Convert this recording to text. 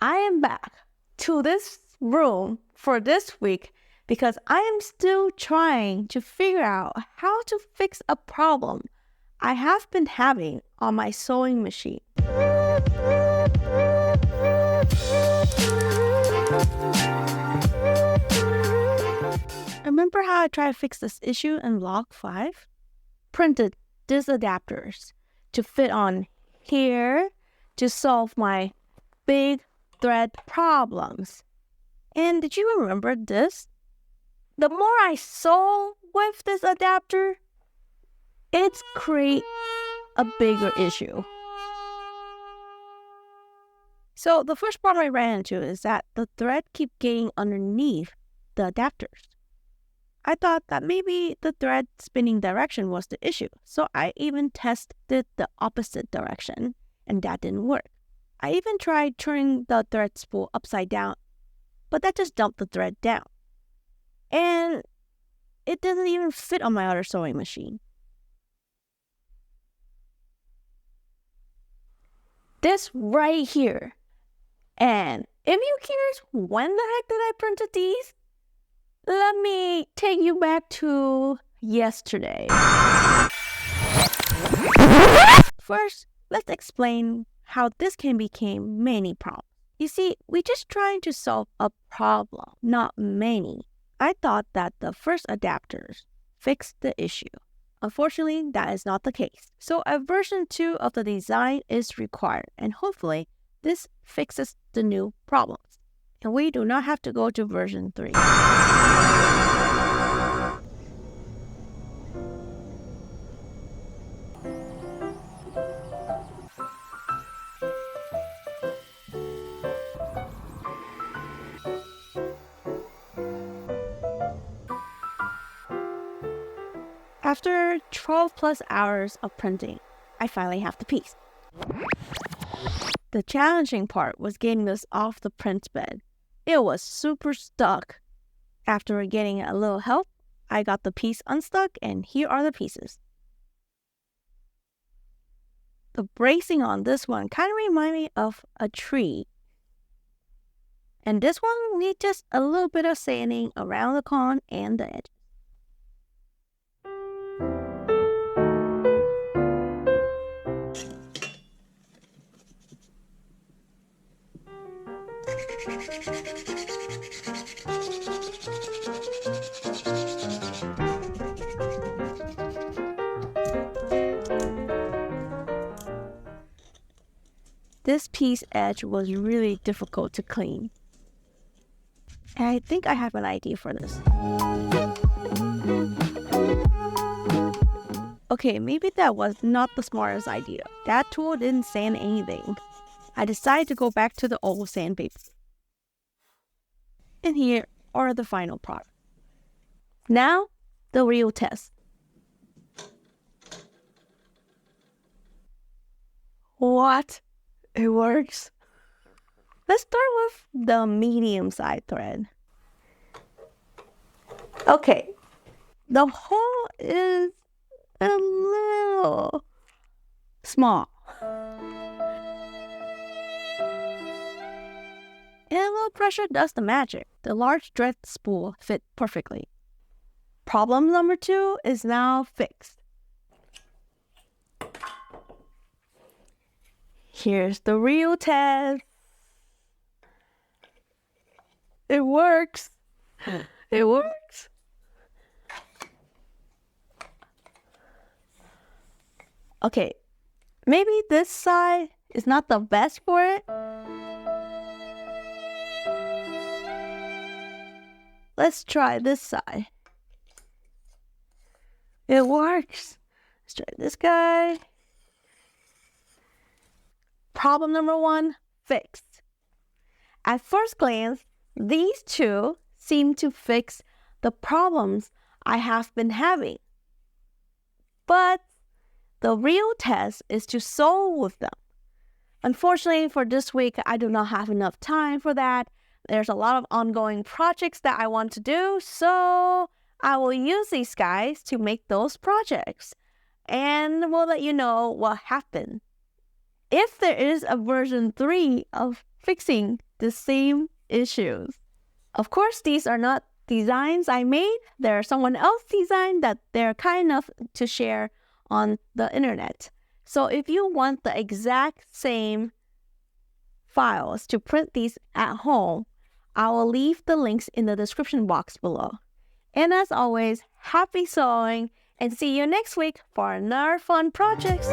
I am back to this room for this week because I am still trying to figure out how to fix a problem I have been having on my sewing machine. Remember how I tried to fix this issue in Vlog 5? Printed these adapters to fit on here to solve my big thread problems. And did you remember this? The more I sew with this adapter, it's create a bigger issue. So the first problem I ran into is that the thread keep getting underneath the adapters. I thought that maybe the thread spinning direction was the issue, so I even tested the opposite direction, and that didn't work. I even tried turning the thread spool upside down, but that just dumped the thread down. And it doesn't even fit on my other sewing machine. This right here. And if you're curious when the heck did I printed these, let me take you back to yesterday. First, let's explain how this can become many problems. You see, we're just trying to solve a problem, not many. I thought that the first adapters fixed the issue. Unfortunately, that is not the case. So a version 2 of the design is required, and hopefully this fixes the new problems. And we do not have to go to version 3. After 12 plus hours of printing, I finally have the piece. The challenging part was getting this off the print bed. It was super stuck. After getting a little help, I got the piece unstuck, and here are the pieces. The bracing on this one kind of reminded me of a tree. And this one needs just a little bit of sanding around the con and the edge. This piece edge was really difficult to clean. And I think I have an idea for this. Okay, maybe that was not the smartest idea. That tool didn't sand anything. I decided to go back to the old sandpaper. And here are the final product. Now, the real test. What? It works. Let's start with the medium side thread. Okay, the hole is a little small. And a little pressure does the magic. The large thread spool fit perfectly. Problem number 2 is now fixed. Here's the real test. It works. It works. Okay, maybe this side is not the best for it. Let's try this side. It works. Let's try this guy. Problem number 1, fixed. At first glance, these two seem to fix the problems I have been having. But the real test is to sew with them. Unfortunately, for this week, I do not have enough time for that. There's a lot of ongoing projects that I want to do, so I will use these guys to make those projects. And we'll let you know what happened. If there is a version 3 of fixing the same issues. Of course, these are not designs I made. They're someone else's design that they're kind enough to share on the internet. So if you want the exact same files to print these at home, I will leave the links in the description box below. And as always, happy sewing, and see you next week for another fun project.